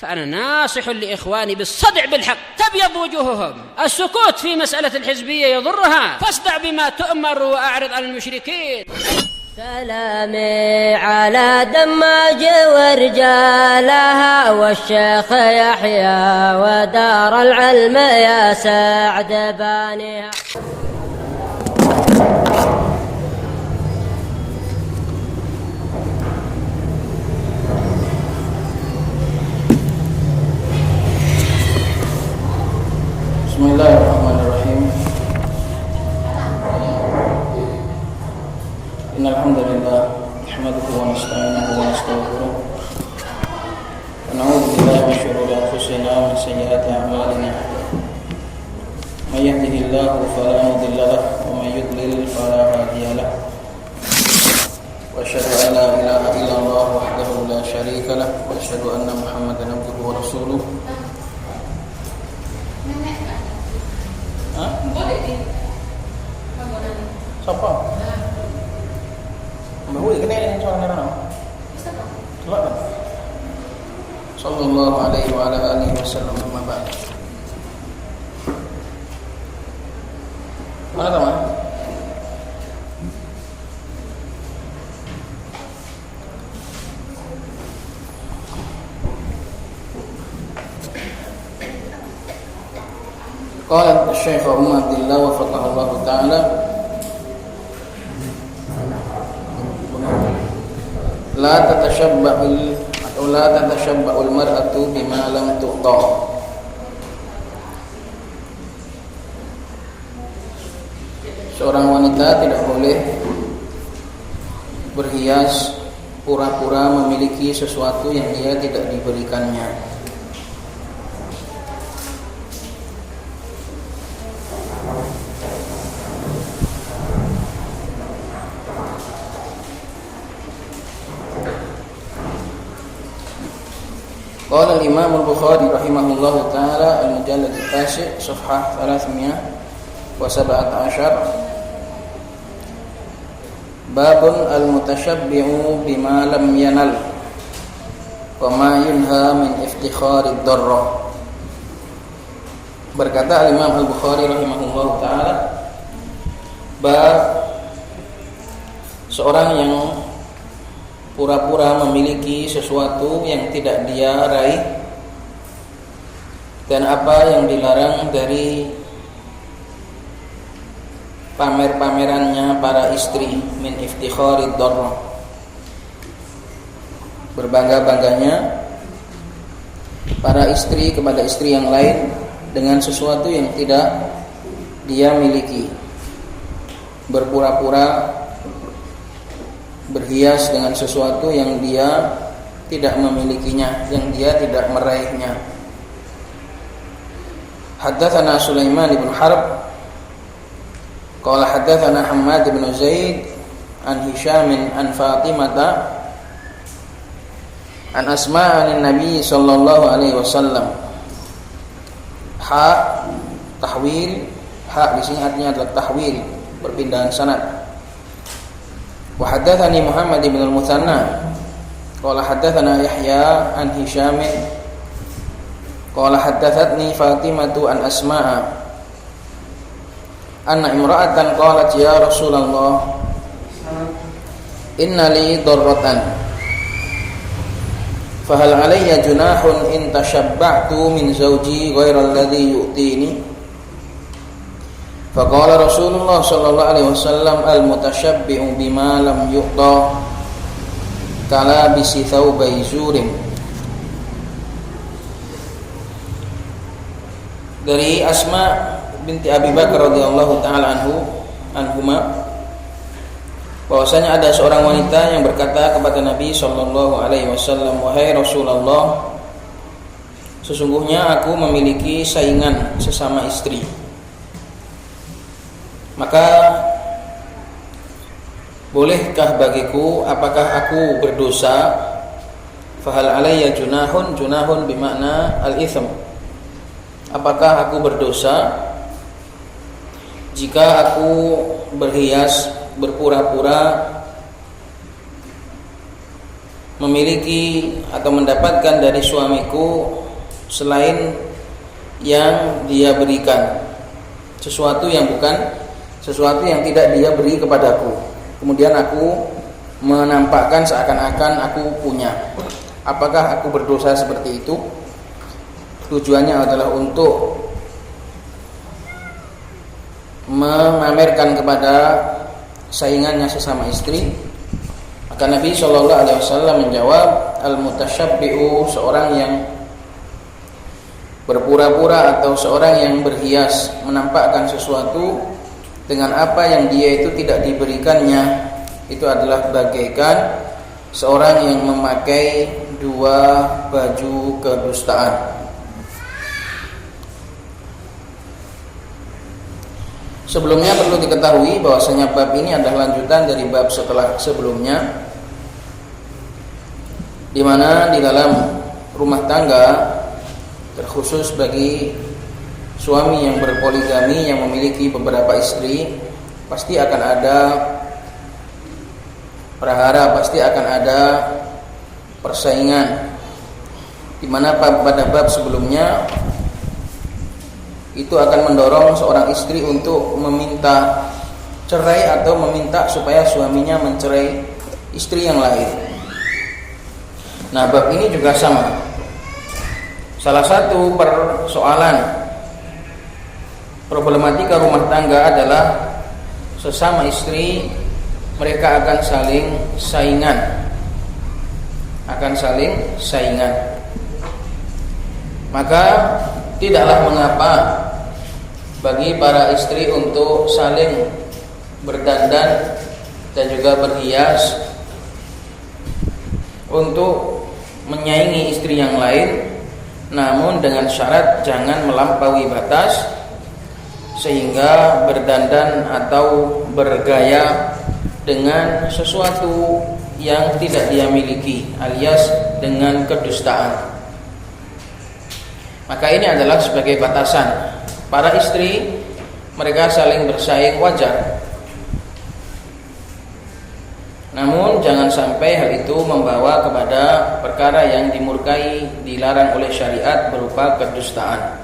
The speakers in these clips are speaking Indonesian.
فأنا ناصح لإخواني بالصدع بالحق تبيض وجوههم. السكوت في مسألة الحزبية يضرها، فاصدع بما تؤمر وأعرض عن المشركين. سلامي على دماج ورجالها والشيخ يحيى ودار العلم يا سعد بانيها. بسم الله الرحمن الرحيم. إن الحمد لله نحمده ونستعينه ونستغفره ونعوذ بالله من شرور أنفسنا ومن سيئات أعمالنا. من يهده الله فلا مضل له ومن يضلل فلا هادي له. وأشهد أن لا إله إلا الله وحده لا شريك له وأشهد أن محمدا عبده ورسوله. Siapa? Bahwa kena yang soalnya mana? Siapa? Sallallahu alaihi wa ala alihi wasallam. Amma ba'd. Mana teman? Qala Syekh Umar Abdillah wa faqahallahu ta'ala La tatashabba'ul mar'atu bima lam tu'ta. Seorang wanita tidak boleh berhias pura-pura memiliki sesuatu yang dia tidak diberikannya. Qala al-Imam al-Bukhari rahimahullahu ta'ala al-mujallad al-tasi' safhah 317 Babun al-mutashabbi'u bima lam yanal wa ma yunha min iftikhari ad-darra. Berkata al-Imam al-Bukhari rahimahullahu ta'ala, bab seorang yang pura-pura memiliki sesuatu yang tidak dia raih dan apa yang dilarang dari pamer-pamerannya para istri min iftikharid darra, berbangga-bangganya para istri kepada istri yang lain dengan sesuatu yang tidak dia miliki, berpura-pura berhias dengan sesuatu yang dia tidak memilikinya, yang dia tidak meraihnya. Haddatsana Sulaiman bin Harb qala haddatsana Hammad bin Zaid an Hisham an Fatimah an Asma' an Nabi sallallahu alaihi wasallam. Tahwil, di sini artinya adalah tahwil, perpindahan sanad. Wa haddatsani Muhammad bin al-Muthanna qala haddatsana Yahya an Hisham qala haddatsatni Fatimah an Asma' anna imra'atan qalat ya Rasulullah inna li darratan fahal alayya junahun in tashabba'tu min zawji ghayra alladhi yu'tini. Faqala Rasulullah sallallahu alaihi wasallam al-mutashabbi'u bima lam yu'ta kala bisi thawbai zurin. Dari Asma binti Abi Bakar radhiyallahu taala anhuma bahwasanya ada seorang wanita yang berkata kepada Nabi sallallahu alaihi wasallam, wahai Rasulullah, sesungguhnya aku memiliki saingan sesama istri. Maka bolehkah bagiku, apakah aku berdosa? Fahal alayya junahun, junahun bimakna al-itham. Apakah aku berdosa jika aku berhias, berpura-pura memiliki atau mendapatkan dari suamiku selain yang dia berikan, sesuatu yang tidak dia beri kepadaku, kemudian aku menampakkan seakan-akan aku punya. Apakah aku berdosa seperti itu? Tujuannya adalah untuk memamerkan kepada saingannya sesama istri. Maka Nabi SAW menjawab, al-mutasyabbi'u, seorang yang berpura-pura atau seorang yang berhias, menampakkan sesuatu dengan apa yang dia itu tidak diberikannya, itu adalah bagaikan seorang yang memakai dua baju kedustaan. Sebelumnya perlu diketahui bahwasanya bab ini adalah lanjutan dari bab setelah sebelumnya, di mana di dalam rumah tangga, terkhusus bagi suami yang berpoligami yang memiliki beberapa istri, pasti akan ada prahara, pasti akan ada persaingan, di mana pada bab sebelumnya itu akan mendorong seorang istri untuk meminta cerai atau meminta supaya suaminya mencerai istri yang lain. Nah, bab ini juga sama. Salah satu persoalan problematika rumah tangga adalah sesama istri mereka akan saling saingan. Maka tidaklah mengapa bagi para istri untuk saling berdandan dan juga berhias untuk menyaingi istri yang lain, namun dengan syarat jangan melampaui batas sehingga berdandan atau bergaya dengan sesuatu yang tidak dia miliki, alias dengan kedustaan. Maka ini adalah sebagai batasan. Para istri mereka saling bersaing wajar, namun jangan sampai hal itu membawa kepada perkara yang dimurkai, dilarang oleh syariat berupa kedustaan,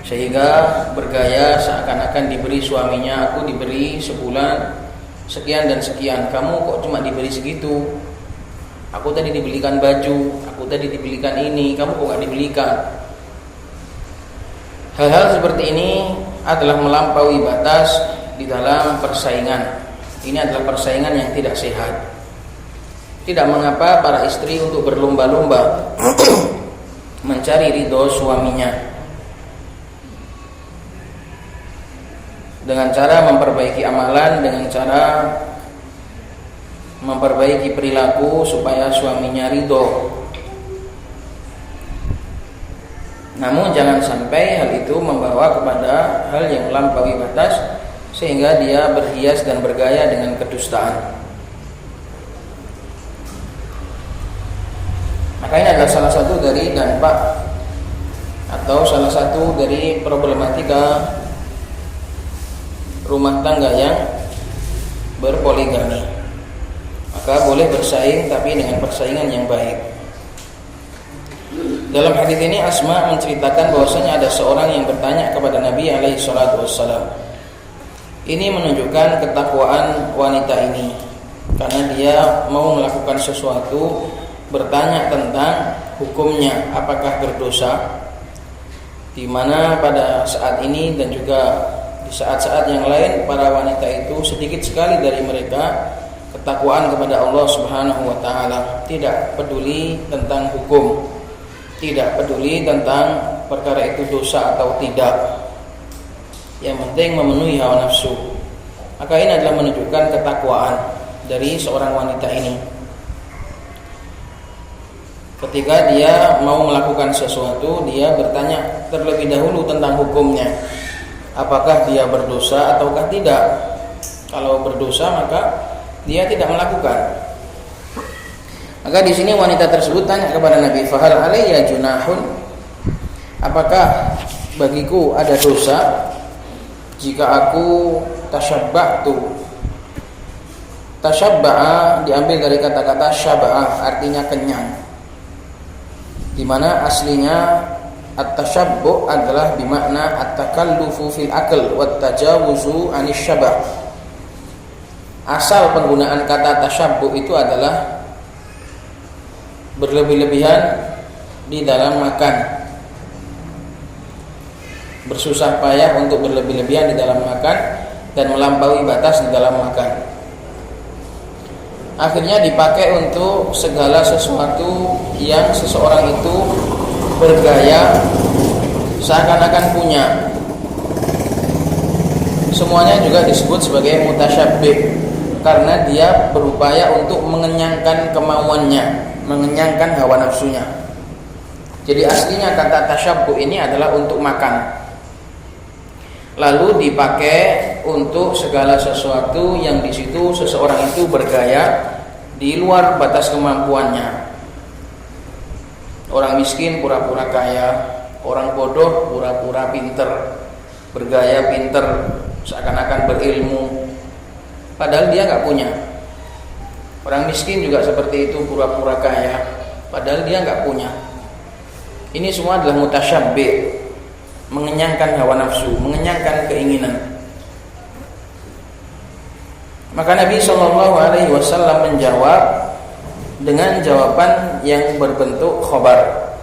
sehingga bergaya seakan-akan diberi suaminya, aku diberi sebulan sekian dan sekian, kamu kok cuma diberi segitu, aku tadi dibelikan baju, aku tadi dibelikan ini, kamu kok gak dibelikan. Hal-hal seperti ini adalah melampaui batas di dalam persaingan. Ini adalah persaingan yang tidak sehat. Tidak mengapa para istri untuk berlomba-lomba mencari ridho suaminya dengan cara memperbaiki amalan, dengan cara memperbaiki perilaku supaya suaminya ridho. Namun jangan sampai hal itu membawa kepada hal yang melampaui batas sehingga dia berhias dan bergaya dengan kedustaan. Maka ini adalah salah satu dari dampak atau salah satu dari problematika rumah tangga yang berpoligami. Maka boleh bersaing tapi dengan persaingan yang baik. Dalam hadis ini Asma menceritakan bahwasanya ada seorang yang bertanya kepada Nabi alaihi salatu wassalam. Ini menunjukkan ketakwaan wanita ini, karena dia mau melakukan sesuatu, bertanya tentang hukumnya, apakah berdosa. Di mana pada saat ini dan juga di saat-saat yang lain para wanita itu sedikit sekali dari mereka ketakwaan kepada Allah Subhanahu wa taala, tidak peduli tentang hukum, tidak peduli tentang perkara itu dosa atau tidak. Yang penting memenuhi hawa nafsu. Maka ini adalah menunjukkan ketakwaan dari seorang wanita ini. Ketika dia mau melakukan sesuatu, dia bertanya terlebih dahulu tentang hukumnya. Apakah dia berdosa ataukah tidak? Kalau berdosa maka dia tidak melakukan. Maka di sini wanita tersebut tanya kepada Nabi, "Fahal alayya junahun?" Apakah bagiku ada dosa jika aku tasyabbahtu Tashabba'a diambil dari kata-kata syaba'ah, artinya kenyang. Di mana aslinya at-tashabbu' adalah bermakna at-takallufu fil akl wat tajawuzu anis syaba'. Asal penggunaan kata tashabbu' itu adalah berlebih-lebihan di dalam makan, bersusah payah untuk berlebih-lebihan di dalam makan dan melampaui batas di dalam makan. Akhirnya dipakai untuk segala sesuatu yang seseorang itu bergaya seakan-akan punya. Semuanya juga disebut sebagai mutasyabbih karena dia berupaya untuk mengenyangkan kemauannya, mengenyangkan hawa nafsunya. Jadi aslinya kata tasyabbuh ini adalah untuk makan, lalu dipakai untuk segala sesuatu yang di situ seseorang itu bergaya di luar batas kemampuannya. Orang miskin pura-pura kaya, orang bodoh pura-pura pinter, bergaya pinter, seakan-akan berilmu, padahal dia nggak punya. Orang miskin juga seperti itu, pura-pura kaya, padahal dia nggak punya. Ini semua adalah mutasyabbih, mengenyangkan hawa nafsu, mengenyangkan keinginan. Maka Nabi SAW menjawab dengan jawaban yang berbentuk khobar.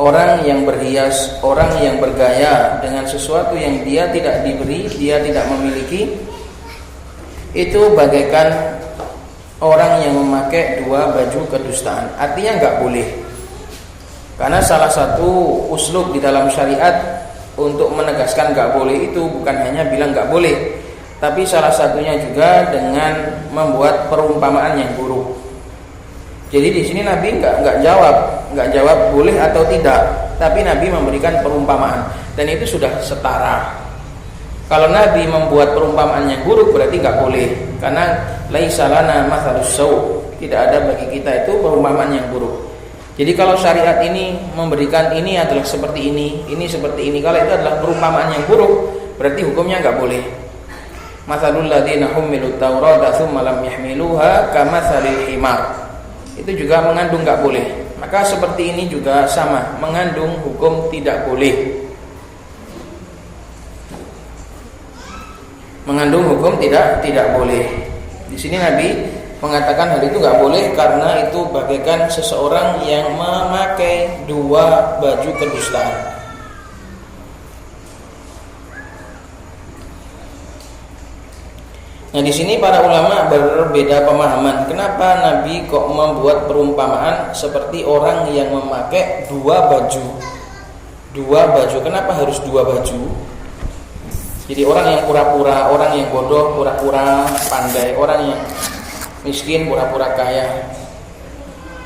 Orang yang berhias, orang yang bergaya dengan sesuatu yang dia tidak diberi, dia tidak memiliki, itu bagaikan orang yang memakai dua baju kedustaan. Artinya nggak boleh. Karena salah satu uslub di dalam syariat untuk menegaskan nggak boleh itu bukan hanya bilang nggak boleh, tapi salah satunya juga dengan membuat perumpamaan yang buruk. Jadi di sini Nabi nggak jawab boleh atau tidak, tapi Nabi memberikan perumpamaan dan itu sudah setara. Kalau Nabi membuat perumpamaan yang buruk berarti nggak boleh, karena laisa lana mathalus saw, tidak ada bagi kita itu perumpamaan yang buruk. Jadi kalau syariat ini memberikan ini adalah seperti ini seperti ini, kalau itu adalah perumpamaan yang buruk, berarti hukumnya nggak boleh. Mathalul ladzina humilut taurata tsumma lam yahmiluha kamatsalil himar. Itu juga mengandung nggak boleh. Maka seperti ini juga sama, mengandung hukum tidak boleh. Mengandung hukum tidak boleh. Di sini Nabi mengatakan hal itu nggak boleh karena itu bagaikan seseorang yang memakai dua baju kedustaan. Nah, di sini para ulama berbeda pemahaman. Kenapa Nabi kok membuat perumpamaan seperti orang yang memakai dua baju? Dua baju. Kenapa harus dua baju? Jadi orang yang pura-pura, orang yang bodoh pura-pura pandai, orang yang miskin pura-pura kaya,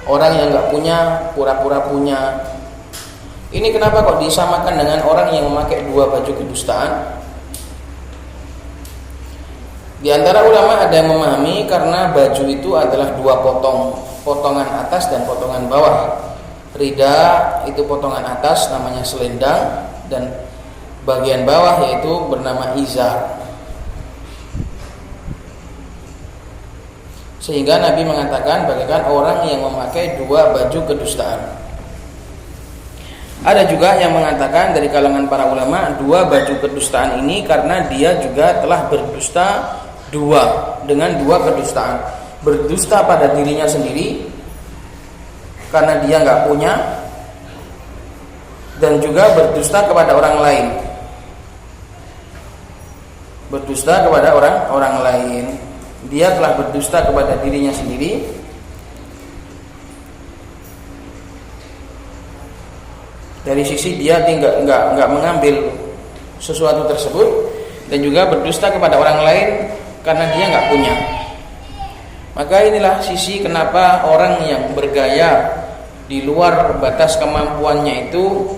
orang yang nggak punya pura-pura punya. Ini kenapa kok disamakan dengan orang yang memakai dua baju kedustaan? Di antara ulama ada yang memahami karena baju itu adalah dua potongan atas dan potongan bawah. Rida itu potongan atas namanya selendang dan bagian bawah yaitu bernama izar. Sehingga Nabi mengatakan bagaikan orang yang memakai dua baju kedustaan. Ada juga yang mengatakan dari kalangan para ulama dua baju kedustaan ini karena dia juga telah berdusta dengan dua kedustaan. Berdusta pada dirinya sendiri karena dia nggak punya, dan juga berdusta kepada orang lain. Berdusta kepada orang lain. Dia telah berdusta kepada dirinya sendiri dari sisi dia nggak mengambil sesuatu tersebut, dan juga berdusta kepada orang lain karena dia nggak punya. Maka inilah sisi kenapa orang yang bergaya di luar batas kemampuannya itu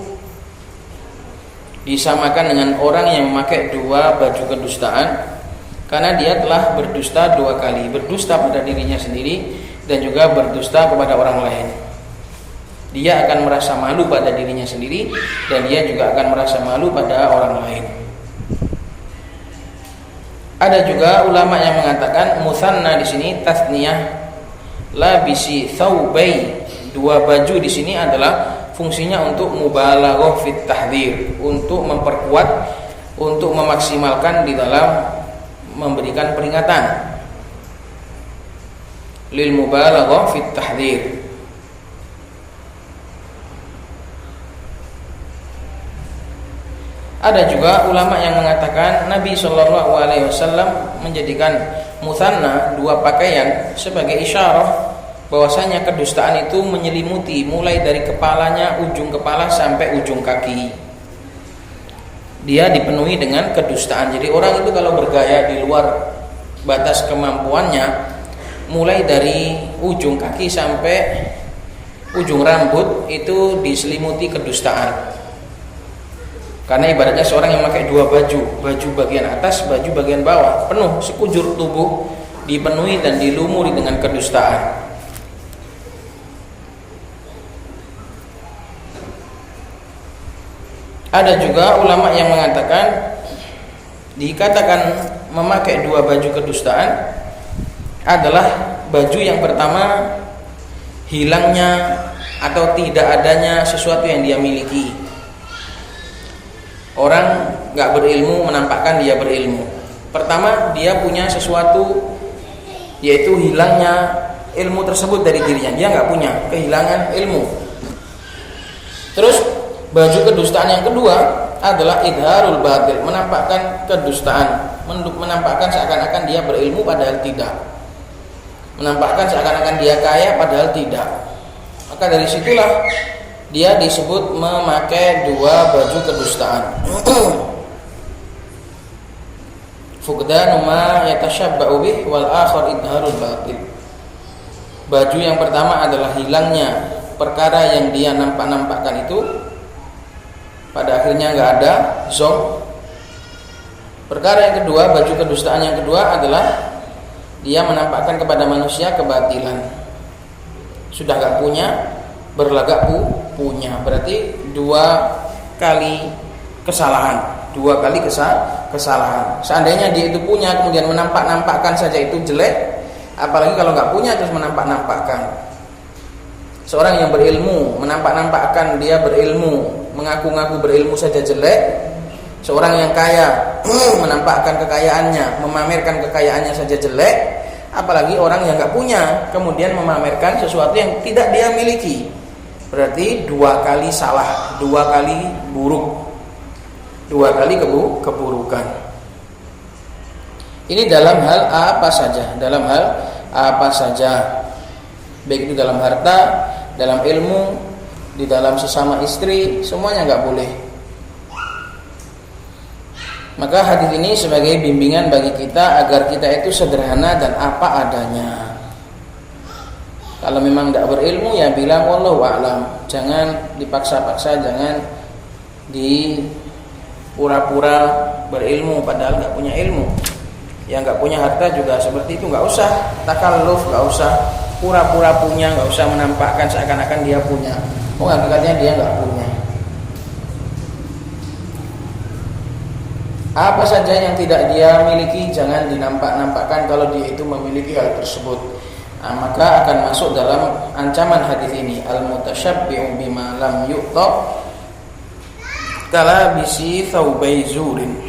disamakan dengan orang yang memakai dua baju kedustaan, karena dia telah berdusta dua kali, berdusta pada dirinya sendiri dan juga berdusta kepada orang lain. Dia akan merasa malu pada dirinya sendiri dan dia juga akan merasa malu pada orang lain. Ada juga ulama yang mengatakan musanna di sini tasniyah, labisi thawbai, dua baju di sini adalah fungsinya untuk mubalaghah fit tahdhir, untuk memperkuat, untuk memaksimalkan di dalam memberikan peringatan. Lil mubalaghah fit tahdhir. Ada juga ulama yang mengatakan Nabi Shallallahu Alaihi Wasallam menjadikan musanna, dua pakaian, sebagai isyarah bahwasanya kedustaan itu menyelimuti mulai dari kepalanya, ujung kepala sampai ujung kaki. Dia dipenuhi dengan kedustaan. Jadi orang itu kalau bergaya di luar batas kemampuannya, mulai dari ujung kaki sampai ujung rambut itu diselimuti kedustaan. Karena ibaratnya seorang yang pakai dua baju, baju bagian atas, baju bagian bawah, penuh sekujur tubuh dipenuhi dan dilumuri dengan kedustaan. Ada juga ulama yang mengatakan dikatakan memakai dua baju kedustaan adalah baju yang pertama hilangnya atau tidak adanya sesuatu yang dia miliki. Orang nggak berilmu menampakkan dia berilmu. Pertama, dia punya sesuatu, yaitu hilangnya ilmu tersebut dari dirinya. Dia nggak punya, kehilangan ilmu. Terus baju kedustaan yang kedua adalah idharul batil, menampakkan kedustaan, menampakkan seakan-akan dia berilmu padahal tidak, menampakkan seakan-akan dia kaya padahal tidak. Maka dari situlah dia disebut memakai dua baju kedustaan. Fuqdanu ma yatashabba'u bih wal akhar idharul batil. Baju yang pertama adalah hilangnya perkara yang dia nampakkan itu, pada akhirnya nggak ada zong. Perkara yang kedua, baju kedustaan yang kedua adalah dia menampakkan kepada manusia kebatilan. Sudah nggak punya, berlagak punya. Berarti dua kali kesalahan, dua kali kesalahan. Seandainya dia itu punya kemudian menampak-nampakkan saja itu jelek, apalagi kalau nggak punya terus menampak-nampakkan. Seorang yang berilmu menampak-nampakkan dia berilmu, mengaku-ngaku berilmu saja jelek. Seorang yang kaya menampakkan kekayaannya, memamerkan kekayaannya saja jelek, apalagi orang yang nggak punya kemudian memamerkan sesuatu yang tidak dia miliki. Berarti dua kali salah, dua kali buruk, dua kali keburukan. Ini dalam hal apa saja, dalam hal apa saja, baik itu dalam harta, dalam ilmu, di dalam sesama istri, semuanya nggak boleh. Maka hadis ini sebagai bimbingan bagi kita agar kita itu sederhana dan apa adanya. Kalau memang tidak berilmu ya bilang wallahu a'lam. Jangan dipaksa-paksa, jangan di pura-pura berilmu padahal nggak punya ilmu. Yang nggak punya harta juga seperti itu, nggak usah takalluf, nggak usah pura-pura punya, nggak usah menampakkan seakan-akan dia punya. Hakikatnya dia nggak punya. Apa saja yang tidak dia miliki jangan dinampak-nampakkan kalau dia itu memiliki hal tersebut. Maka akan masuk dalam ancaman hadis ini, al-mutasyabbi'u bima lam yu'ta kala bisi thawbai zurin.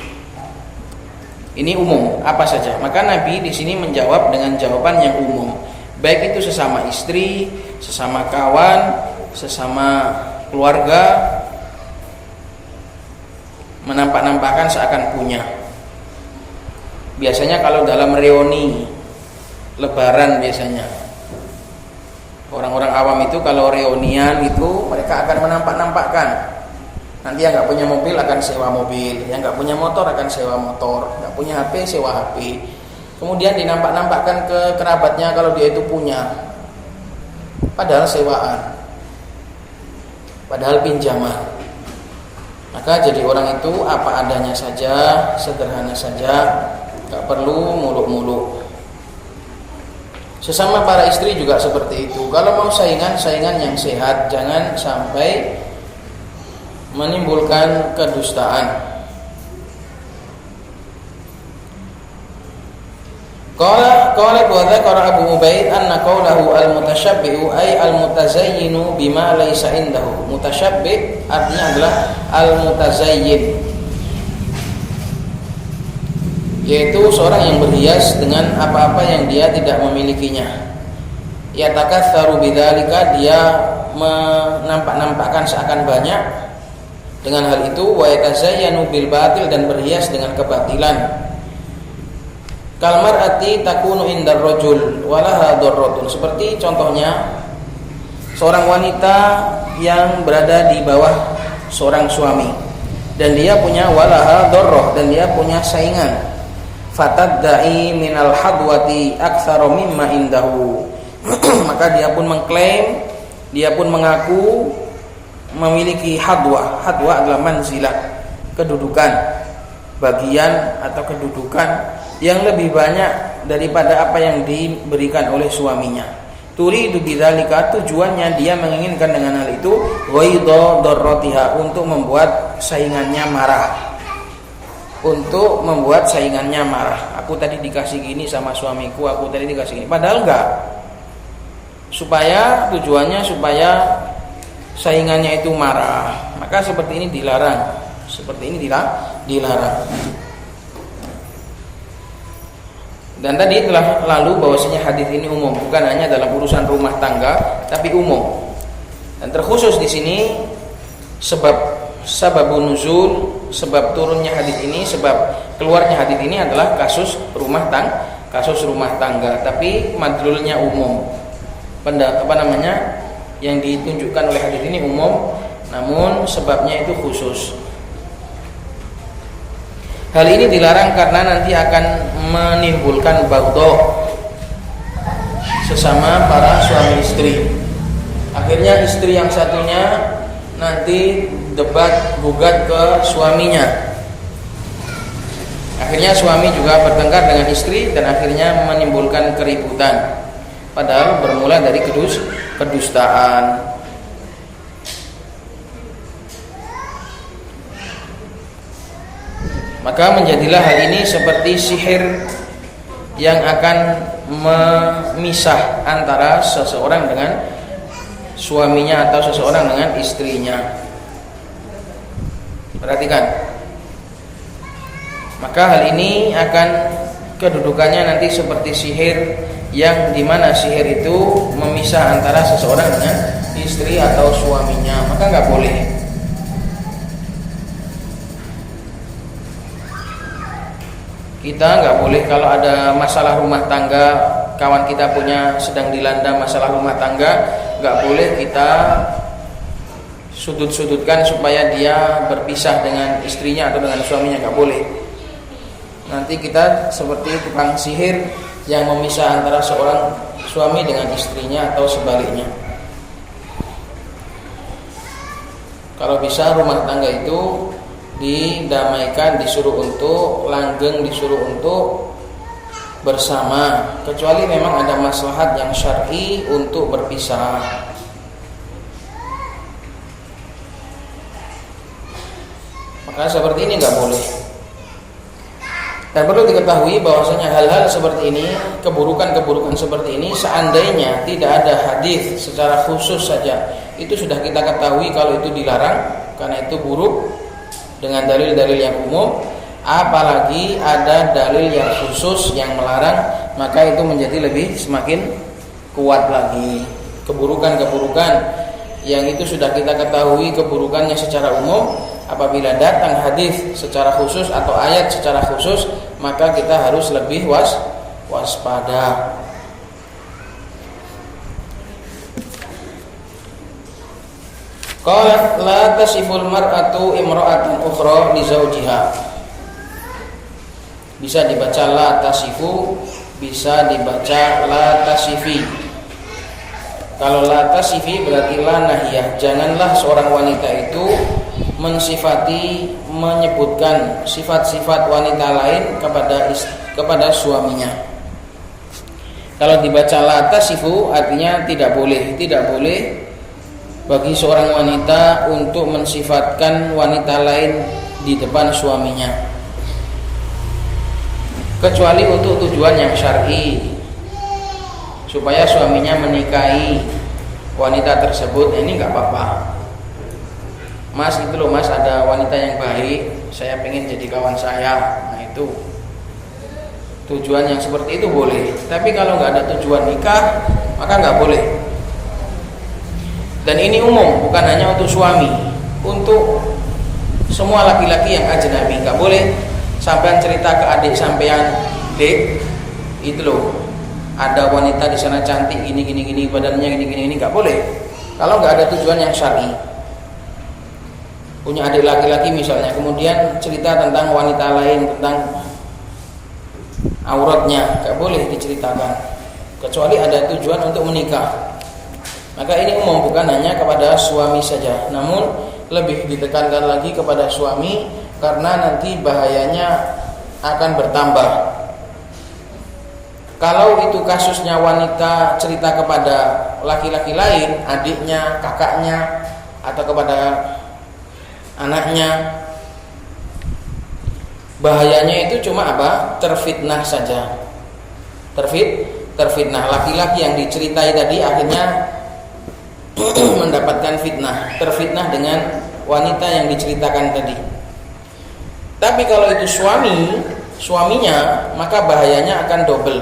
Ini umum, apa saja. Maka Nabi di sini menjawab dengan jawaban yang umum, baik itu sesama istri, sesama kawan, sesama keluarga, menampak-nampakkan seakan punya. Biasanya kalau dalam reuni Lebaran, biasanya orang-orang awam itu kalau reunian itu mereka akan menampak-nampakkan. Nanti yang nggak punya mobil akan sewa mobil, yang nggak punya motor akan sewa motor, nggak punya HP sewa HP. Kemudian dinampak-nampakkan ke kerabatnya kalau dia itu punya, padahal sewaan, padahal pinjaman. Maka jadi orang itu apa adanya saja, sederhana saja, nggak perlu muluk-muluk. Sesama para istri juga seperti itu. Kalau mau saingan yang sehat, jangan sampai menimbulkan kedustaan. Qala wa dzakara Abu Ubaid anna qawlahu al-mutasyabbihu ay al-mutazayyinu bima laysa indahu. Mutasyabbih artinya adalah al-mutazayyin, yaitu seorang yang berhias dengan apa-apa yang dia tidak memilikinya. Yatakatsaru bidzalika, dia menampak-nampakkan seakan banyak dengan hal itu. Wa yatazayyanu bil batil, dan berhias dengan kebatilan. Kalmar ati takunu indar rajul walaha darratun, seperti contohnya seorang wanita yang berada di bawah seorang suami dan dia punya walaha darrah, dan dia punya saingan. Fatadda'i minal hadwati aktsara mimma indahu, maka dia pun mengklaim, dia pun mengaku memiliki hadwa. Hadwa adalah manzilah, kedudukan, bagian atau kedudukan yang lebih banyak daripada apa yang diberikan oleh suaminya. Turidu bidzalika, tujuannya dia menginginkan dengan hal itu ghaidha darratiha, untuk membuat saingannya marah. Untuk membuat saingannya marah. Aku tadi dikasih gini sama suamiku, aku tadi dikasih gini. Padahal enggak. Tujuannya supaya saingannya itu marah. Maka seperti ini dilarang. Seperti ini dilarang. Dan tadi telah lalu bahwasanya hadis ini umum, bukan hanya dalam urusan rumah tangga, tapi umum. Dan terkhusus di sini sababun nuzul, sebab turunnya hadis ini, sebab keluarnya hadis ini adalah kasus rumah tangga, tapi madlulnya umum. Yang ditunjukkan oleh hadis ini umum, namun sebabnya itu khusus. Hal ini dilarang karena nanti akan menimbulkan baghdha sesama para suami istri. Akhirnya istri yang satunya nanti debat gugat ke suaminya. Akhirnya suami juga bertengkar dengan istri dan akhirnya menimbulkan keributan. Padahal bermula dari kedustaan. Maka menjadilah hal ini seperti sihir yang akan memisah antara seseorang dengan suaminya atau seseorang dengan istrinya. Perhatikan. Maka hal ini akan kedudukannya nanti seperti sihir, yang dimana sihir itu memisah antara seseorang dengan istri atau suaminya. Maka nggak boleh. Kita nggak boleh kalau ada masalah rumah tangga, kawan kita sedang dilanda masalah rumah tangga, nggak boleh kita sudut-sudutkan supaya dia berpisah dengan istrinya atau dengan suaminya, nggak boleh. Nanti kita seperti tukang sihir yang memisah antara seorang suami dengan istrinya atau sebaliknya. Kalau bisa rumah tangga itu didamaikan, disuruh untuk langgeng, disuruh untuk bersama, kecuali memang ada maslahat yang syar'i untuk berpisah. Maka seperti ini nggak boleh. Dan perlu diketahui bahwasanya hal-hal seperti ini, keburukan-keburukan seperti ini, seandainya tidak ada hadis secara khusus saja, itu sudah kita ketahui kalau itu dilarang karena itu buruk dengan dalil-dalil yang umum. Apalagi ada dalil yang khusus yang melarang, maka itu menjadi semakin kuat lagi. Keburukan-keburukan yang itu sudah kita ketahui keburukannya secara umum, apabila datang hadis secara khusus atau ayat secara khusus, maka kita harus lebih waspada. Qalat la tasiful mar'atu imra'atan ukhra li zawjiha. Bisa dibaca la tasifu, bisa dibaca la tasifi. Kalau la tasifi berarti la nahiyah. Janganlah seorang wanita itu menyebutkan sifat-sifat wanita lain kepada suaminya. Kalau dibaca la tasifu artinya tidak boleh bagi seorang wanita untuk mensifatkan wanita lain di depan suaminya. kecuali untuk tujuan yang syar'i, supaya suaminya menikahi wanita tersebut. Ini nggak apa-apa. Mas, itu loh mas, ada wanita yang baik, saya pengen jadi kawan saya. Nah itu tujuan yang seperti itu boleh. Tapi kalau nggak ada tujuan nikah, maka nggak boleh. Dan ini umum, bukan hanya untuk suami, untuk semua laki-laki yang ajnabi. Nggak boleh sampean cerita ke adik sampean, dek, itu loh, ada wanita di sana cantik, gini, badannya gini, nggak boleh. Kalau nggak ada tujuan yang syar'i. Punya adik laki-laki misalnya, kemudian cerita tentang wanita lain, tentang auratnya, nggak boleh diceritakan, kecuali ada tujuan untuk menikah. Maka ini umum, bukan hanya kepada suami saja, namun lebih ditekankan lagi kepada suami, karena nanti bahayanya akan bertambah. Kalau itu kasusnya wanita cerita kepada laki-laki lain, adiknya, kakaknya, atau kepada anaknya, bahayanya itu cuma apa? Terfitnah saja. Terfitnah. Laki-laki yang diceritai tadi akhirnya mendapatkan fitnah, terfitnah dengan wanita yang diceritakan tadi. Tapi kalau itu suaminya, maka bahayanya akan double.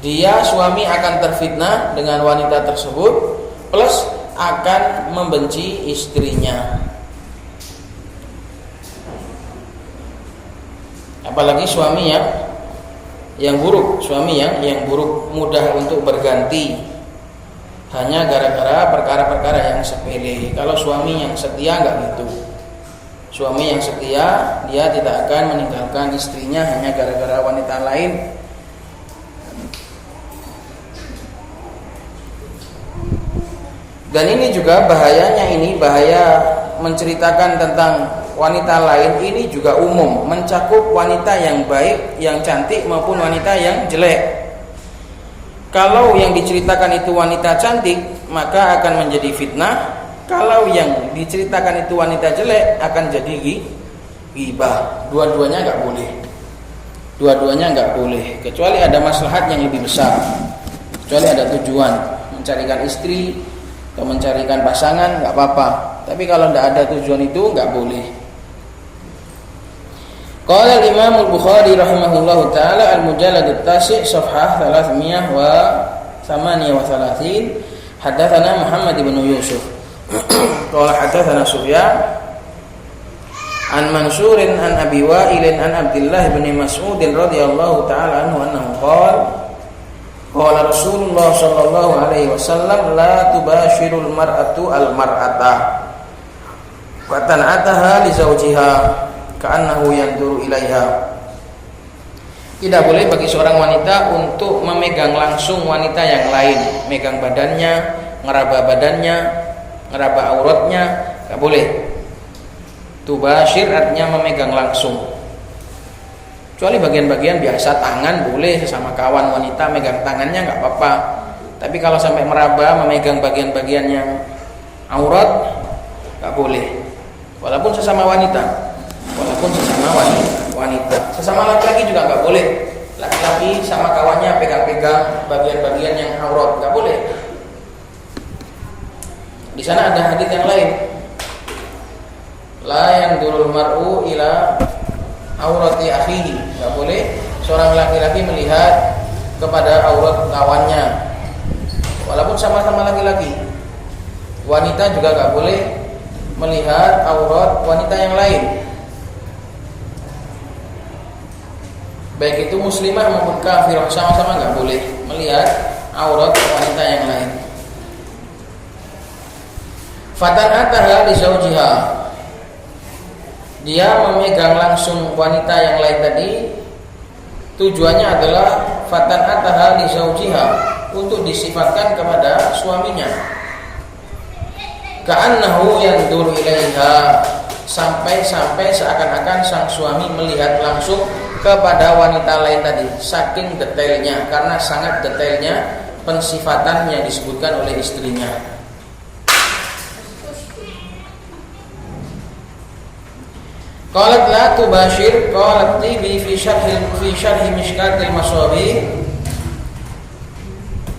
Dia suami akan terfitnah dengan wanita tersebut, plus akan membenci istrinya. Apalagi suami yang buruk, suami yang buruk, mudah untuk berganti hanya gara-gara perkara-perkara yang sepele. Kalau suami yang setia enggak gitu. Suami yang setia, dia tidak akan meninggalkan istrinya hanya gara-gara wanita lain. Dan ini juga bahayanya, bahaya menceritakan tentang wanita lain ini juga umum, mencakup wanita yang baik, yang cantik maupun wanita yang jelek. Kalau yang diceritakan itu wanita cantik, maka akan menjadi fitnah. Kalau yang diceritakan itu wanita jelek, akan jadi ghibah. Dua-duanya enggak boleh. Dua-duanya enggak boleh, kecuali ada maslahat yang lebih besar. Kecuali ada tujuan mencarikan istri atau mencarikan pasangan, enggak apa-apa. Tapi kalau tidak ada tujuan itu enggak boleh. Qala al-Imam al-Bukhari rahimahullahu taala al-mujallad at-tasi' safhah 338 hadatsana Muhammad ibn Yusuf qala hadatsana Sufyan an Mansurin an Abi Wa'il an Abdullah bin Mas'ud radhiyallahu taala anhu annahu qala Rasulullah sallallahu alaihi wasallam la tubashirul mar'atu al-mar'ata wa tan'ataha li zawjiha ka'annahu yanduru ilaiha. Tidak boleh bagi seorang wanita untuk memegang langsung wanita yang lain, megang badannya, ngeraba badannya, ngeraba auratnya, enggak boleh. Tubashir artinya memegang langsung. Kecuali bagian-bagian biasa, tangan boleh, sesama kawan wanita megang tangannya enggak apa-apa. Tapi kalau sampai meraba, memegang bagian-bagian yang aurat, enggak boleh. Walaupun sesama wanita. Sesama laki-laki juga nggak boleh. Laki-laki sama kawannya pegang-pegang bagian-bagian yang aurat, nggak boleh. Di sana ada hadis yang lain. La yandurul mar'u ila aurati akhihi. Nggak boleh seorang laki-laki melihat kepada aurat kawannya, walaupun sama-sama laki-laki. Wanita juga nggak boleh melihat aurat wanita yang lain, baik itu muslimah maupun kafirah, sama-sama nggak boleh melihat aurat wanita yang lain. Fatan ataha li zawjiha, dia memegang langsung wanita yang lain tadi, tujuannya adalah fatan ataha li zawjiha, untuk disifatkan kepada suaminya. Ka'annahu yanduru ilaiha, sampai seakan-akan sang suami melihat langsung kepada wanita lain tadi, saking detailnya, karena sangat detailnya pensifatan yang disebutkan oleh istrinya. Qalat la tubashir, qalat Tibi fi syarhi Mishkatil Masabih,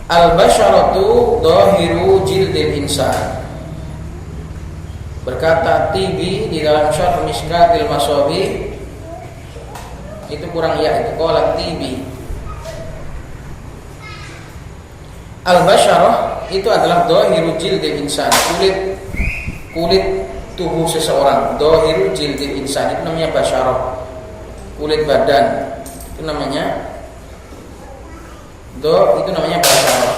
al-basharatu dhahiru jildil insan. Berkata Tibi di dalam syarh Mishkatil Masabih, itu kurang ya, itu qalat Tibi. Al-basharah itu adalah dhahiru jildil insan, kulit tubuh seseorang. Dhahiru jildil insan itu namanya basyarah, kulit badan itu namanya itu namanya basyarah.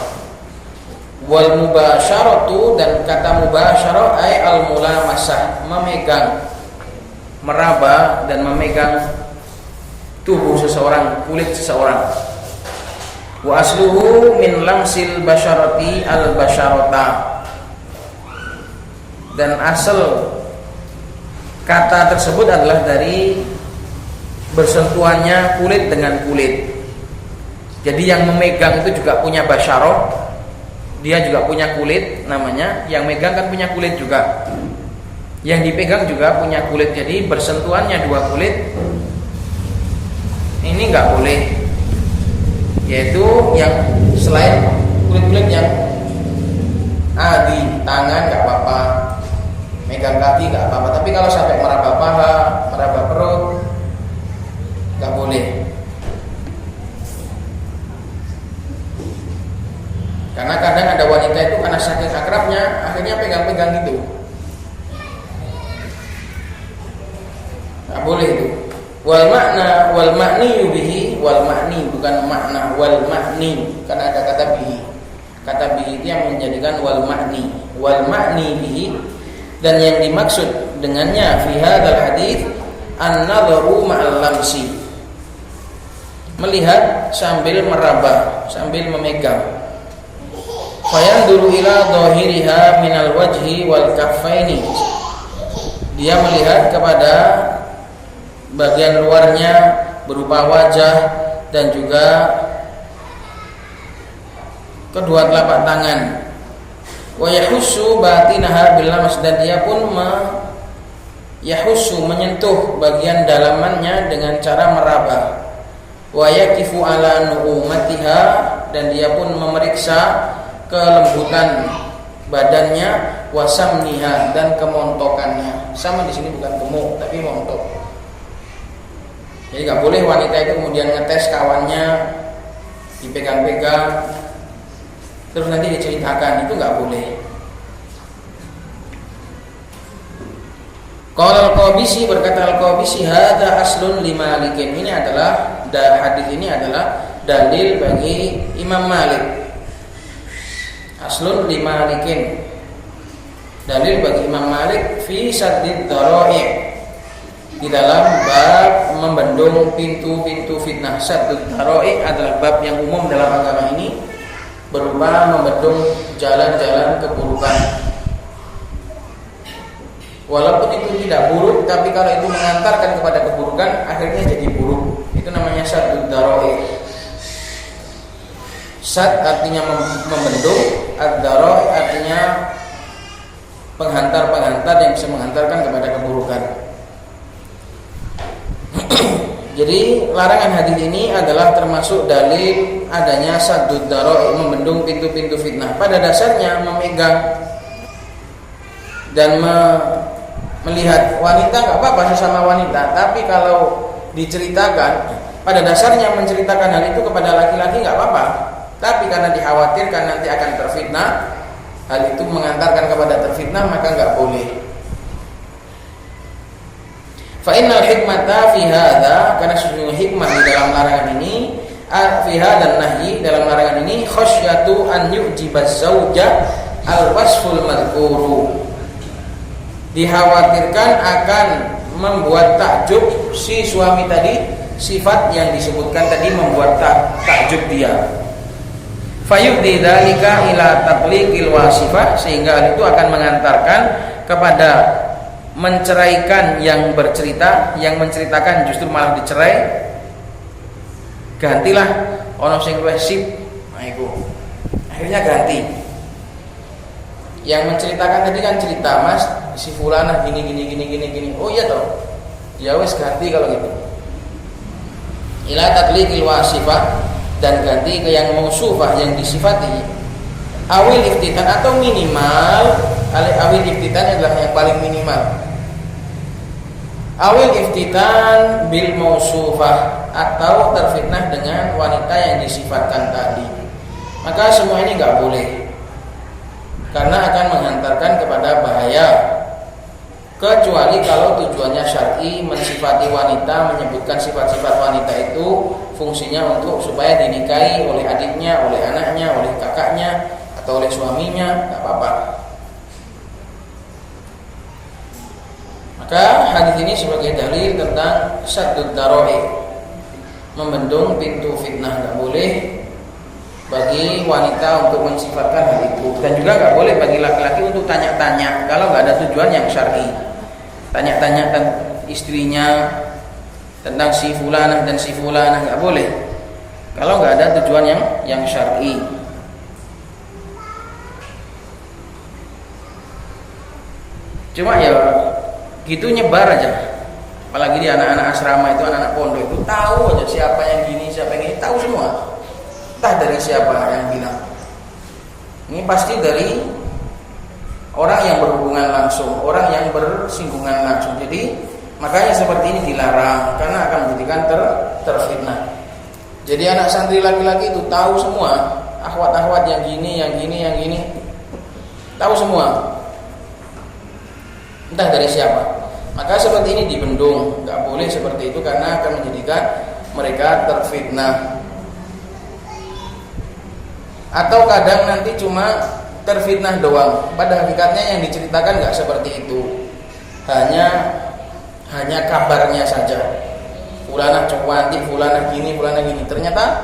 Wal mubasyaratu, dan kata mubasyarah ay al mulamasah, memegang, meraba dan memegang tubuh seseorang, kulit seseorang. Wa asluhu min lamsil basyarati al basyarata, dan asal kata tersebut adalah dari bersentuhannya kulit dengan kulit. Jadi yang memegang itu juga punya basyarah, dia juga punya kulit namanya, yang megang kan punya kulit juga, yang dipegang juga punya kulit. Jadi bersentuhannya dua kulit ini nggak boleh, yaitu yang selain kulit-kulit yang di tangan nggak apa-apa, megang kaki nggak apa-apa, tapi kalau sampai meraba paha, meraba perut, nggak boleh. Karena kadang ada wanita itu karena saking akrabnya akhirnya pegang-pegang gitu, nggak boleh itu. Wal makni bihi, wal makni bukan makna, wal makni karena ada kata bihi. Kata bihi itu yang menjadikan wal makni bihi. Dan yang dimaksud dengannya fi hadzal hadits an-nadharu ma'al lamsi, melihat sambil meraba, sambil memegang. Fayanduru ila dhahiriha minal wajhi wal kaffaini, dia melihat kepada bagian luarnya berupa wajah dan juga kedua telapak tangan. Wa yahussu batinaha bil lamas, dan dia pun menyentuh bagian dalamannya dengan cara meraba. Wa yakifu ala nu'umatiha, dan dia pun memeriksa kelembutan badannya, wasamniha, dan kemontokannya. Sama di sini bukan gemuk tapi montok. Jadi nggak boleh wanita itu kemudian ngetes kawannya, dipegang-pegang terus nanti diceritakan, itu nggak boleh. Qala al-Qabisi, berkata al-Qabisi, hadza aslun limalikin, ini adalah hadis ini adalah dalil bagi Imam Malik. Aslun limalikin, dalil bagi Imam Malik fi saddid dhara'i, di dalam bab membendung pintu-pintu fitnah. Saddud dhara'i adalah bab yang umum dalam agama ini, berupa membendung jalan-jalan keburukan. Walaupun itu tidak buruk, tapi kalau itu mengantarkan kepada keburukan, akhirnya jadi buruk. Itu namanya saddud dhara'i. Sad artinya membendung, ad-dhara'i artinya penghantar-penghantar yang bisa menghantarkan kepada keburukan. Jadi larangan hadis ini adalah termasuk dalil adanya saddud dhara'i, membendung pintu-pintu fitnah. Pada dasarnya memegang dan melihat wanita nggak apa-apa, sesama wanita. Tapi kalau diceritakan, pada dasarnya menceritakan hal itu kepada laki-laki nggak apa-apa. Tapi karena dikhawatirkan nanti akan terfitnah, hal itu mengantarkan kepada terfitnah, maka nggak boleh. Fa innal hikmata fi hadza, karena sesungguhnya hikmah di dalam larangan ini, fi hadzal nahyi, dalam larangan ini, khasyatu an yu'jibaz zauja al-wasful madhkuru, dikhawatirkan akan membuat takjub si suami tadi, sifat yang disebutkan tadi membuat takjub dia. Fayuddi dzalika ila tatliqil wasifah, sehingga hal itu akan mengantarkan kepada menceraikan yang bercerita, yang menceritakan justru malah dicerai. Gantilah ono sing luwih sip, nah iku akhirnya ganti. Yang menceritakan tadi kan cerita, Mas, si fulanah gini. Oh iya toh. Ya wis ganti kalau gitu. Ila taqliqil wasifah, dan ganti ke yang mausufah, yang disifati. Awil iftitan, atau minimal awil iftitan adalah yang paling minimal. Awil iftitan bil mausufah, atau terfitnah dengan wanita yang disifatkan tadi. Maka semua ini enggak boleh, karena akan menghantarkan kepada bahaya. Kecuali kalau tujuannya syar'i, mensifati wanita, menyebutkan sifat-sifat wanita itu fungsinya untuk supaya dinikahi oleh adiknya, oleh anaknya, oleh kakaknya, atau oleh suaminya, enggak apa-apa. Maka hadis ini sebagai dalil tentang saddud dara'i, membendung pintu fitnah. Enggak boleh bagi wanita untuk mensifatkan hal itu, dan juga enggak boleh bagi laki-laki untuk tanya-tanya kalau enggak ada tujuan yang syar'i. Tanya-tanya kan istrinya tentang si fulanah dan si fulanah, enggak boleh kalau enggak ada tujuan yang syar'i. Cuma ya gitu nyebar aja, apalagi di anak-anak asrama itu, anak-anak pondok itu tahu aja siapa yang gini, siapa yang ini, tahu semua. Entah dari siapa yang bilang. Ini pasti dari orang yang berhubungan langsung, orang yang bersinggungan langsung. Jadi makanya seperti ini dilarang, karena akan menjadikan terfitnah. Jadi anak santri laki-laki itu tahu semua, akhwat-akhwat yang gini, yang gini, yang gini, tahu semua. Entah dari siapa. Maka seperti ini dibendung, nggak boleh seperti itu, karena akan menjadikan mereka terfitnah. Atau kadang nanti cuma terfitnah doang, pada hakikatnya yang diceritakan nggak seperti itu, hanya kabarnya saja. Fulanah cantik, fulanah gini, ternyata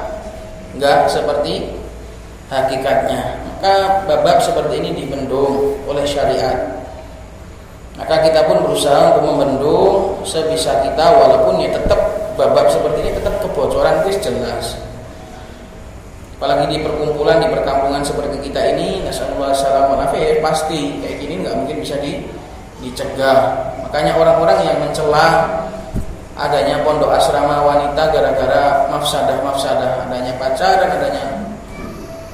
nggak seperti hakikatnya. Maka bab seperti ini dibendung oleh syariat. Maka kita pun berusaha untuk membendung sebisa kita, walaupun ya tetap bab seperti ini tetap kebocoran itu jelas. Apalagi di perkumpulan, di perkampungan seperti kita ini, nasallallahu alaihi wasallam, pasti kayak gini nggak mungkin bisa dicegah. Makanya orang-orang yang mencela adanya pondok asrama wanita gara-gara mafsadah, adanya pacaran,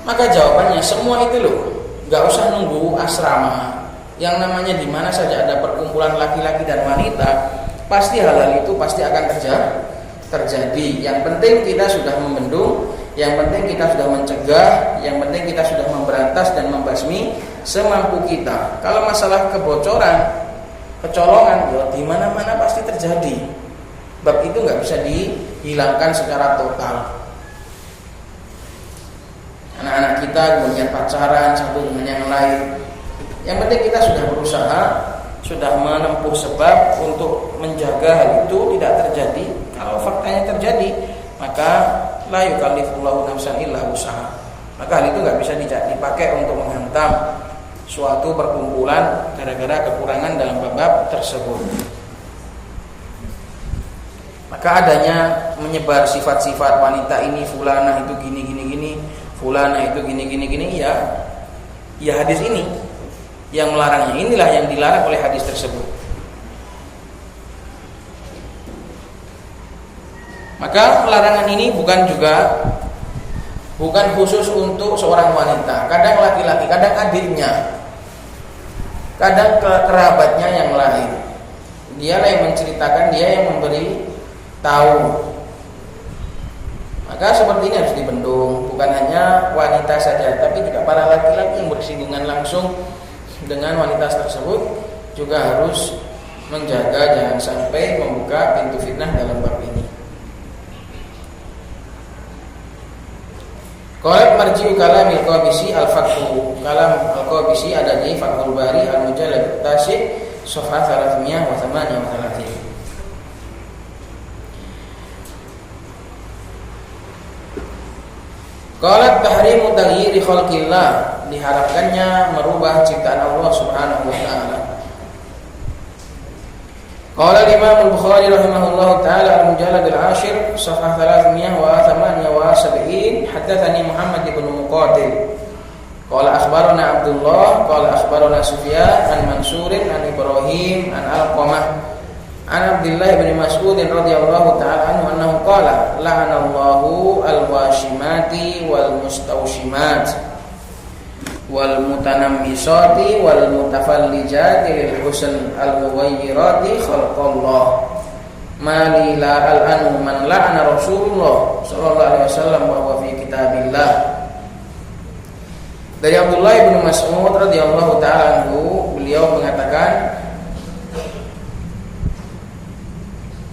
maka jawabannya semua itu loh, nggak usah nunggu asrama. Yang namanya di mana saja ada perkumpulan laki-laki dan wanita, pasti hal-hal itu pasti akan terjadi. Yang penting kita sudah membendung, yang penting kita sudah mencegah, yang penting kita sudah memberantas dan membasmi semampu kita. Kalau masalah kebocoran, kecolongan, ya di mana-mana pasti terjadi. Bab itu nggak bisa dihilangkan secara total. Anak-anak kita kemudian pacaran satu dengan yang lain. Yang penting kita sudah berusaha, sudah menempuh sebab untuk menjaga hal itu tidak terjadi. Kalau faktanya terjadi, maka la yukallifullahu nafsan illa wus'aha. Maka hal itu nggak bisa dipakai untuk menghantam suatu perkumpulan gara-gara kekurangan dalam bab tersebut. Maka adanya menyebar sifat-sifat wanita ini, fulanah itu gini, fulanah itu gini, ya hadis ini yang melarangnya. Inilah yang dilarang oleh hadis tersebut. Maka larangan ini bukan khusus untuk seorang wanita. Kadang laki-laki, kadang adiknya, kadang kerabatnya yang lain. Dialah yang menceritakan, dia yang memberi tahu. Maka seperti ini harus dibendung. Bukan hanya wanita saja, tapi juga para laki-laki yang bersinggungan langsung dengan wanita tersebut juga harus menjaga jangan sampai membuka pintu fitnah dalam bab ini. Qalat marji'u kalamil Qabisi al-Fathul. Kalam al-Qabisi ada di Fathul Bari al-Mujallad at-Tasi' safhah 338. Qalat tahrimu taghyiri khalqillah, diharapkannya merubah ciptaan Allah Subhanahu wa taala. Qala Imam Al-Bukhari rahimahullahu taala al-Mujallad al-Ashir safhah 378, haddatsani Muhammad bin Muqatil qala akhbarana Abdullah qala akhbarana Sufyan an Mansurin an Ibrahim an Alqamah An Abdullah bin Mas'ud radhiyallahu ta'ala anhu annahu qala la'anallahu al-washimati wal mustawshimat wal mutanammisati wal mutafallijati lil husn al-mughayyirati khalqallah ma li la al-anu man la'ana Rasulullah sallallahu alaihi wasallam wa huwa fi kitabillah. Dari Abdullah bin Mas'ud radhiyallahu ta'ala anhu, beliau mengatakan,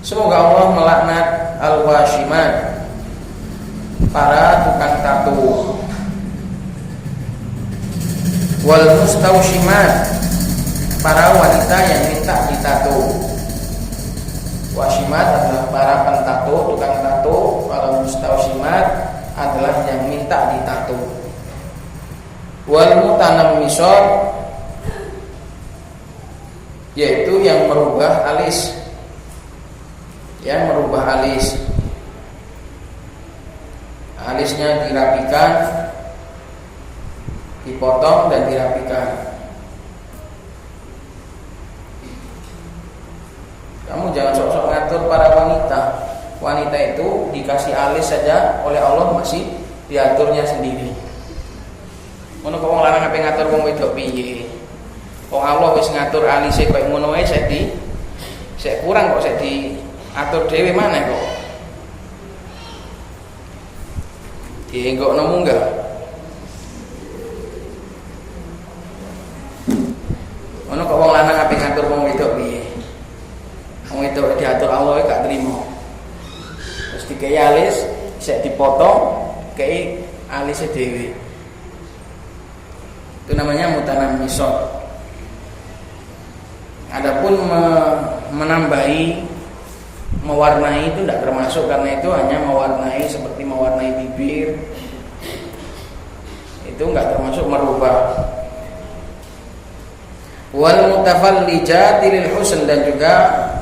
semoga Allah melaknat al-washimat, para tukang tato, wal mustawshimat, para wanita yang minta ditato. Washimat adalah para pentato, tukang tato. Kalau mustawshimat adalah yang minta ditato. Wal mutanammisat, yaitu yang merubah alis, yang merubah alis, alisnya dirapikan, dipotong dan dirapikan. Kamu jangan sok-sok ngatur para wanita. Wanita itu dikasih alis saja oleh Allah masih diaturnya sendiri. Ngono kok wong lanang ape ngatur wong wedok piye? Wong Allah wis ngatur alise koyo ngono wae sik kurang kok sik diatur dhewe maneh kok. Dienggokno munggah. Ngono kok wong lanang ape ngatur wong wedok piye? Wong wedok diatur Allah gak trimo. Terus dikei alis sik dipotong, kei alise dhewe. Itu namanya mutanammisat. Adapun menambahi, mewarnai itu tidak termasuk, karena itu hanya mewarnai seperti mewarnai bibir. Itu enggak termasuk merubah. Wal mutafallijati lil husn, dan juga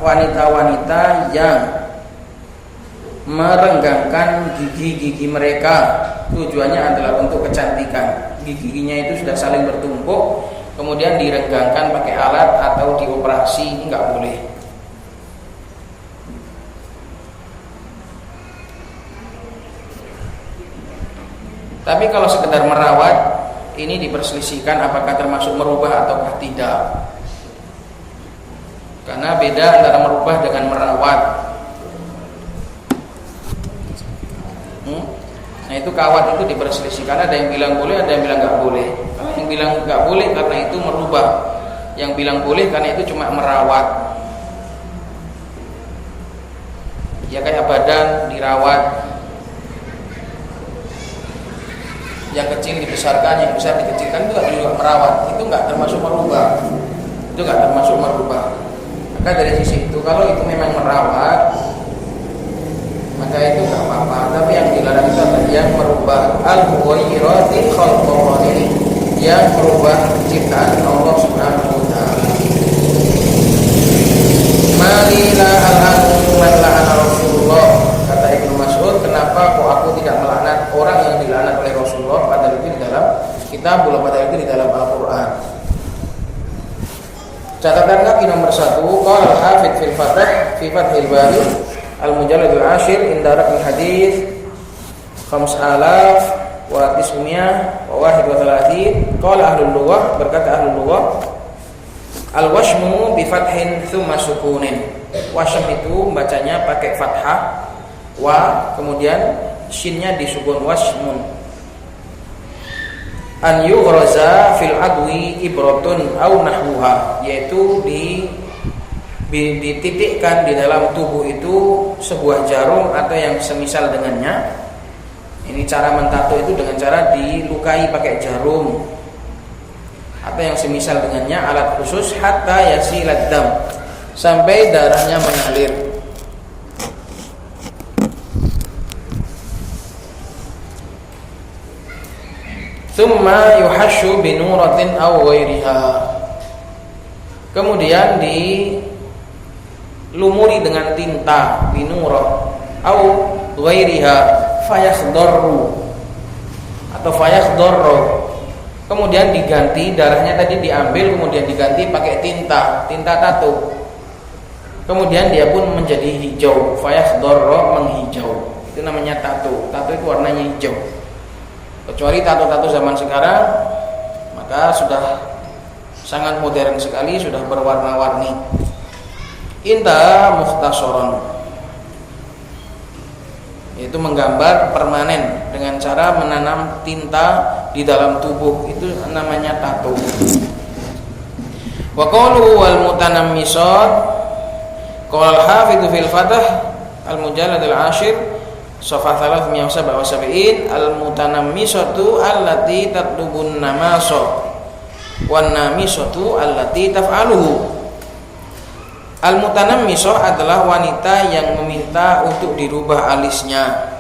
wanita-wanita yang merenggangkan gigi-gigi mereka, tujuannya adalah untuk kecantikan. Gigi-giginya itu sudah saling bertumpuk, kemudian direnggangkan pakai alat atau dioperasi, enggak boleh. Tapi kalau sekedar merawat, ini diperselisihkan apakah termasuk merubah ataukah tidak. Karena beda antara merubah dengan merawat. Nah itu kawat itu diperselisihkan, ada yang bilang boleh, ada yang bilang nggak boleh. Kalau yang bilang nggak boleh karena itu merubah, yang bilang boleh karena itu cuma merawat. Ya kayak badan dirawat, yang kecil dibesarkan, yang besar dikecilkan, itu juga merawat. Itu nggak termasuk merubah. Itu nggak termasuk merubah. Maka dari sisi itu, kalau itu memang merawat, maka itu nggak apa-apa. Tapi yang dilarang itu adalah yang merubah al-mughayyirati khalqallah, yang merubah ciptaan Allah Subhanahu wa taala. Malila al-la'ana Rasulullah, kata Ibnu Mas'ud, kenapa kok aku tidak melaknat orang yang dilaknat oleh Rasulullah, padahal itu di dalam kitab, padahal itu di dalam Al-Qur'an. Catatan kaki nomor 1, qala al-Hafidz fil Fath fi Fathil Bari al-Mujalladul Ashir inda raqam hadis 5931, qala ahlul lughah, berkata ahlul lughah, al-washmu bi fathin tsumma sukunin. Washm itu bacanya pakai fathah wa, kemudian shinnya disukun, washmun. An yughraza fil adwi ibratun au nahwuha, yaitu dititikkan di dalam tubuh itu sebuah jarum atau yang semisal dengannya. Ini cara mentato itu dengan cara dilukai pakai jarum atau yang semisal dengannya, alat khusus, hatta yasilad dam, sampai darahnya mengalir. Tsumma yuhashu binuratin aw ghairiha, kemudian dilumuri dengan tinta, binurah aw ghairiha, fayakhdharru atau fayakhdharru, kemudian diganti darahnya tadi, diambil kemudian diganti pakai tinta tato. kemudian dia pun menjadi hijau, fayakhdharra, menghijau. Itu namanya tato. Tato itu warnanya hijau. Kecuali tato-tato zaman sekarang, maka sudah sangat modern sekali, sudah berwarna-warni. Inta mukhtasaran, yaitu menggambar permanen dengan cara menanam tinta di dalam tubuh, itu namanya tato. Wa qalu wal mutanammisat, qala al-hafidz fil fath al-mujallad al-ashir safhah 377, al-mutanammisatu allati tatlubun namasa wan namisatu allati taf'aluhu. Al-mutanammisah adalah wanita yang meminta untuk dirubah alisnya.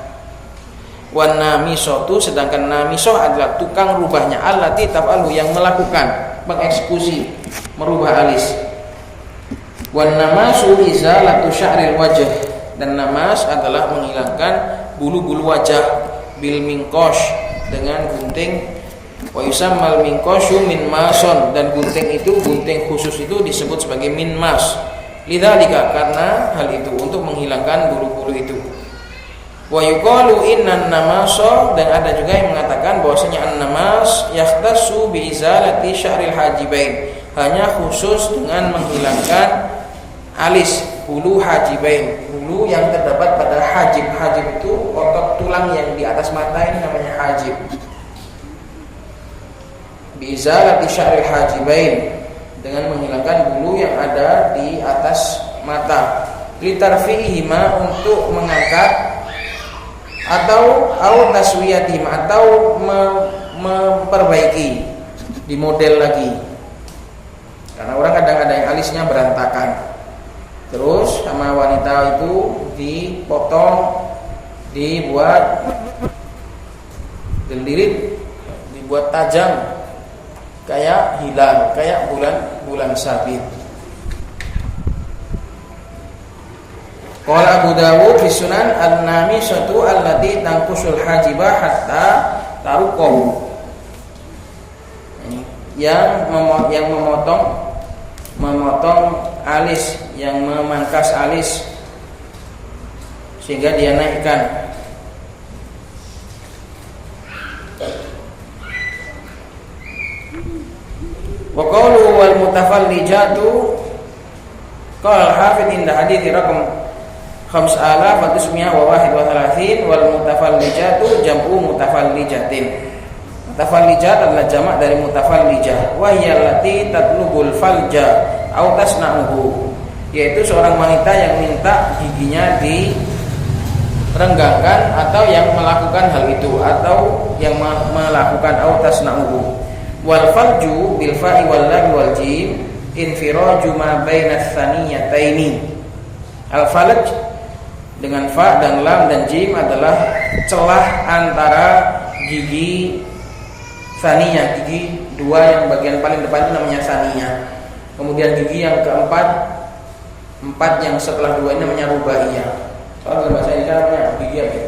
Wan namisatu, sedangkan namisah adalah tukang rubahnya, allati taf'aluhu, yang melakukan, mengeksekusi, merubah alis. Wan namasu izalatu sya'ril wajh, dan namas adalah menghilangkan bulu-bulu wajah bil minqash, dengan gunting. Wa yusammal minqashu min mason, dan gunting itu, gunting khusus itu disebut sebagai min mas. Lidzalika, karena hal itu, untuk menghilangkan bulu-bulu itu. Wa yuqalu innan namasa, dan ada juga yang mengatakan bahwasanya an-namas yahtassu bi izalati sya'ril hajibain, hanya khusus dengan menghilangkan alis bulu hajibain, bulu yang terdapat pada hajib. Hajib itu otot tulang yang di atas mata, ini namanya hajib. Bi izalati sya'ril hajibain, dengan menghilangkan bulu yang ada di atas mata. Litarfi'ihima, untuk mengangkat, atau taswiyatihima, atau memperbaiki, dimodel lagi. Karena orang kadang ada yang alisnya berantakan, terus sama wanita itu dipotong, dibuat dililit, dibuat tajam, kayak hilal, kayak bulan sabit. Qala Abu Dawud fi Sunan, an-namisatu allati tanqusul hajibah hatta taruqahu, yang memotong alis, yang memangkas alis sehingga dia naikkan. Wa qawlu wal mutafallijatu, qala al-hafidz inda hadits raqam 5931, wal mutafallijatu jam'u mutafallijatin. Mutafallijat adalah jamak dari mutafallijah, wa hiya allati tatlubul falja aw tasna'uhu, yaitu seorang wanita yang minta giginya direnggangkan, atau yang melakukan hal itu, atau yang melakukan aw tasna'uhu. Wal falju bil fa'i wal lam wal jim infiraju ma bainas saniyataini. Al falj dengan fa dan lam dan jim adalah celah antara gigi saniyah, gigi dua yang bagian paling depan itu namanya saniyah. Kemudian gigi yang keempat, empat yang setelah dua ini namanya rubaiyah. Soal bahasa Indonesia namanya gigi apa?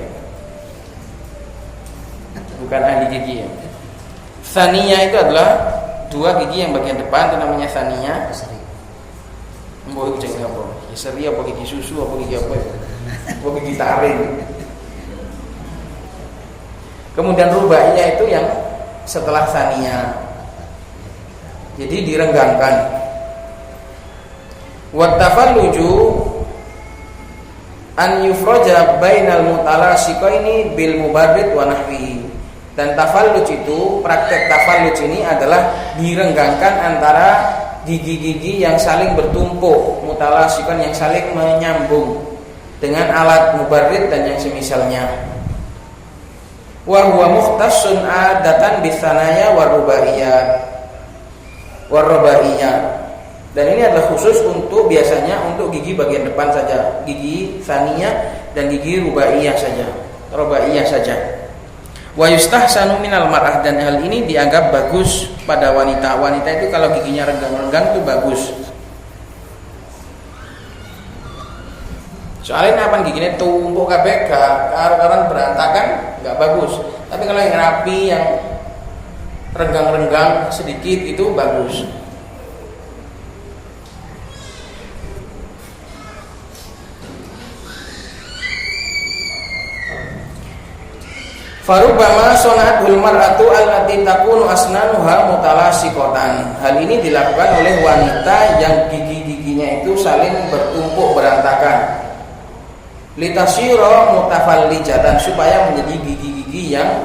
Bukan ahli gigi ya. Saniyah itu adalah dua gigi yang bagian depan, itu namanya saniyah. Mbok iki jenenge apa? Seri apa gigi susu apa gigi apa? Apa gigi taring. Kemudian rubaiyah itu yang setelah saniyah. Jadi direnggangkan. Wa tafalluju an yufraja bainal mutalasiqaini bil mubarrid wa nahwihi. Dan tafalluj itu, praktek tafalluj ini adalah direnggangkan antara gigi-gigi yang saling bertumpuk, mutalasikan, yang saling menyambung, dengan alat mubarrid dan yang semisalnya. Wa huwa mukhtassun adatan bisanaya warubaiyah. Dan ini adalah khusus untuk, biasanya untuk gigi bagian depan saja, gigi saniyah dan gigi rubaiyah saja, Wa yustahsanu minal mar'ah, dan hal ini dianggap bagus pada wanita. Wanita itu kalau giginya renggang-renggang itu bagus. Soalnya apa, giginya tumpuk kabeh, karo-karan berantakan, enggak bagus. Tapi kalau yang rapi, yang renggang-renggang sedikit itu bagus. Farubbama sona'atul mar'atu allati takunu asnanuha mutalasiqatan. Hal ini dilakukan oleh wanita yang gigi-giginya itu saling bertumpuk berantakan. Litasyira mutafallijatan, supaya menjadi gigi-gigi yang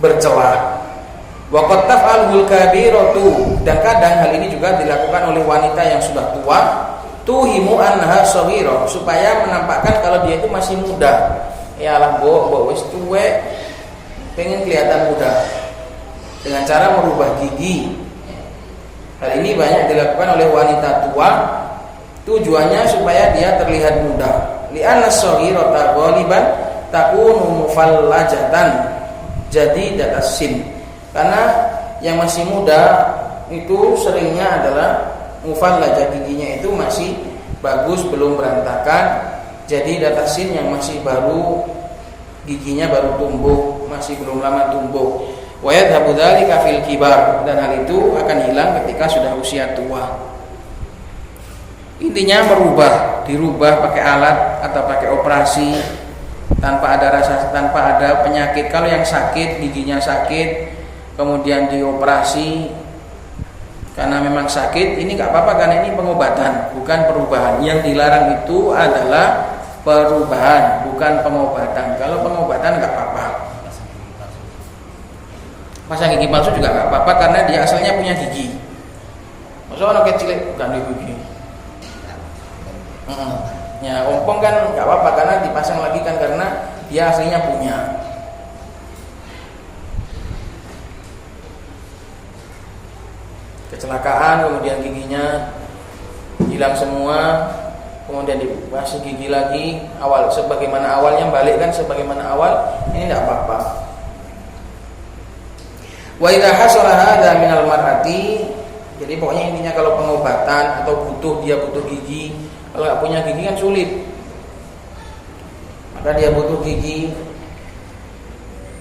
bercela. Wa qad taf'alul kabiratu, dan kadang hal ini juga dilakukan oleh wanita yang sudah tua, tuhimu annaha shaghira, supaya menampakkan kalau dia itu masih muda. Ya lah mbok wis tuwek, pengen kelihatan muda dengan cara merubah gigi. Hal ini banyak dilakukan oleh wanita tua, tujuannya supaya dia terlihat muda. Li'anna shaghirata ghaliban takunu mufallajatan jadidatas sin. Karena yang masih muda itu seringnya adalah mufallajah, giginya itu masih bagus, belum berantakan. Jadi datasin yang masih baru, giginya baru tumbuh, masih belum lama tumbuh. Wa yadhabu dzalika fil kibar, dan hal itu akan hilang ketika sudah usia tua. Intinya dirubah pakai alat atau pakai operasi, tanpa ada rasa, tanpa ada penyakit. Kalau yang sakit, giginya sakit, kemudian dioperasi karena memang sakit, ini nggak apa-apa karena ini pengobatan, bukan perubahan. Yang dilarang itu adalah perubahan, bukan pengobatan. Kalau pengobatan nggak apa-apa. Pasang gigi palsu juga nggak apa-apa karena dia asalnya punya gigi. Masa orang kecil ganti gigi. Ya ompong kan nggak apa-apa karena dipasang lagi kan karena dia aslinya punya. Kecelakaan kemudian giginya hilang semua, kemudian dipasang gigi lagi awal sebagaimana awalnya, balik kan sebagaimana awal, ini tidak apa-apa. Wa idza hasala hadza minal mar'ati, jadi pokoknya intinya kalau pengobatan atau dia butuh gigi, kalau nggak punya gigi kan sulit, maka dia butuh gigi,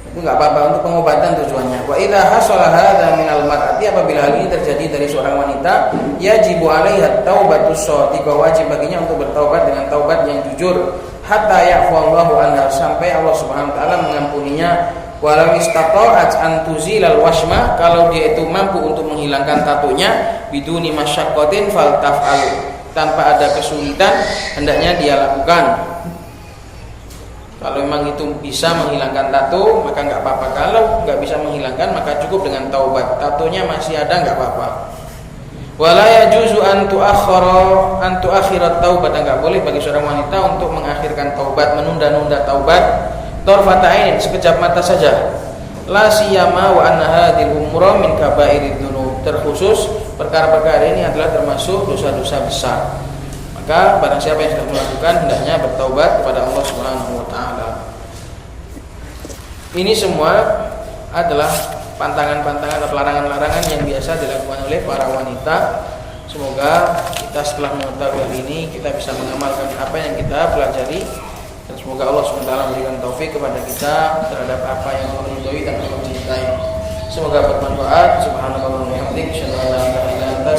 itu nggak apa-apa, untuk pengobatan tujuannya. Wa idza hasala hadza minal mar'ati, apabila hal ini terjadi dari seorang wanita, yajibu 'alaiha taubatus shadiqah, wajib baginya untuk bertaubat dengan taubat yang jujur, hatta ya'fu Allahu anha, sampai Allah Subhanahu wa taala mengampuninya. Walau istata'at an tuzilal washma, kalau dia itu mampu untuk menghilangkan tatunya, biduni masyaqqatin faltaf'al, tanpa ada kesulitan hendaknya dia lakukan. Kalau memang itu bisa menghilangkan tato, maka nggak apa-apa. Kalau nggak bisa menghilangkan, maka cukup dengan taubat. Tatonya masih ada, nggak apa-apa. Wala yajuzu an tu'akhirat taubat, nggak boleh bagi seorang wanita untuk mengakhirkan taubat, menunda-nunda taubat. Tarfata'ain, sekejap mata saja. La siyama wa anna hadhil umura min kabairid dzunub, terkhusus perkara-perkara ini adalah termasuk dosa-dosa besar. Maka barang siapa yang sudah melakukan hendaknya bertaubat kepada Allah Subhanahu wa taala. Ini semua adalah pantangan-pantangan atau larangan-larangan yang biasa dilakukan oleh para wanita. Semoga kita setelah mengetahui hal ini kita bisa mengamalkan apa yang kita pelajari, dan semoga Allah SWT memberikan taufik kepada kita terhadap apa yang Allah ridhoi dan Allah cintai. Semoga bermanfaat. Subhanallah wa bihamdihi, asyhadu an la ilaha illa anta,